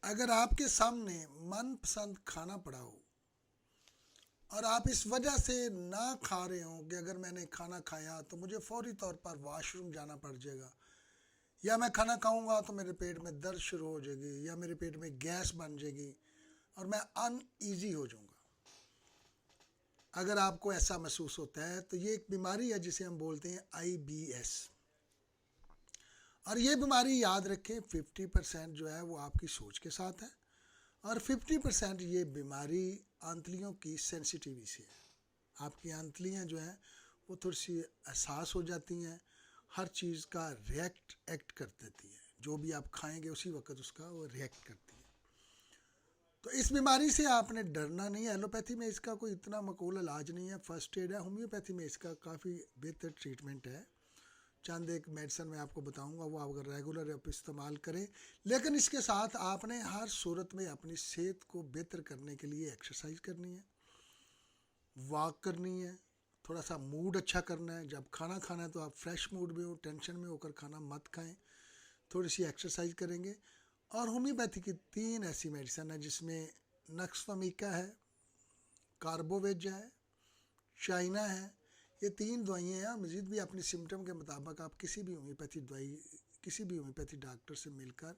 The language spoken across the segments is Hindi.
अगर आपके सामने मनपसंद खाना पड़ा हो और आप इस वजह से ना खा रहे हो कि अगर मैंने खाना खाया तो मुझे फौरी तौर पर वॉशरूम जाना पड़ जाएगा, या मैं खाना खाऊंगा तो मेरे पेट में दर्द शुरू हो जाएगी, या मेरे पेट में गैस बन जाएगी और मैं अनईजी हो जाऊंगा। अगर आपको ऐसा महसूस होता है तो ये एक बीमारी है जिसे हम बोलते हैं IBS। और ये बीमारी याद रखें 50% जो है वो आपकी सोच के साथ है और 50% ये बीमारी आंतलियों की सेंसिटिविटी से है। आपकी आंतलियाँ जो हैं वो थोड़ी सी एहसास हो जाती हैं, हर चीज़ का एक्ट कर देती हैं, जो भी आप खाएंगे उसी वक्त उसका वो रिएक्ट करती है। तो इस बीमारी से आपने डरना नहीं है। एलोपैथी में इसका कोई इतना मकबूल इलाज नहीं है, फर्स्ट एड है। होम्योपैथी में इसका काफ़ी बेहतर ट्रीटमेंट है। चंद एक मेडिसिन मैं आपको बताऊंगा, वो आप अगर रेगुलर आप इस्तेमाल करें। लेकिन इसके साथ आपने हर सूरत में अपनी सेहत को बेहतर करने के लिए एक्सरसाइज करनी है, वॉक करनी है, थोड़ा सा मूड अच्छा करना है। जब खाना खाना है तो आप फ्रेश मूड में हो, टेंशन में होकर खाना मत खाएं, थोड़ी सी एक्सरसाइज करेंगे। और होम्योपैथी की 3 ऐसी मेडिसिन है जिसमें नक्सफामिका है, कार्बोवेज है, चाइना है। ये 3 दवाइयाँ हैं। मज़ीद भी अपनी सिम्टम के मुताबिक आप किसी भी होम्योपैथी डॉक्टर से मिलकर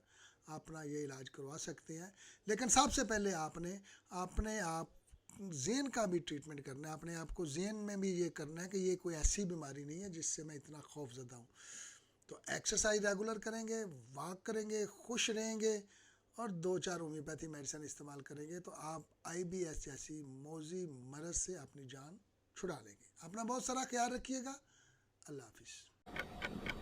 अपना ये इलाज करवा सकते हैं। लेकिन सबसे पहले आपने अपने आप ज़हन का भी ट्रीटमेंट करना है। अपने आप को ज़हन में भी ये करना है कि ये कोई ऐसी बीमारी नहीं है जिससे मैं इतना खौफजदा हूँ। तो एक्सरसाइज रेगुलर करेंगे, वॉक करेंगे, खुश रहेंगे और 2-4 होम्योपैथी मेडिसिन इस्तेमाल करेंगे तो आप IBS जैसी मौजी मरज़ से अपनी जान छुड़ा लेंगे। अपना बहुत सारा ख्याल रखिएगा। अल्लाह हाफिज़।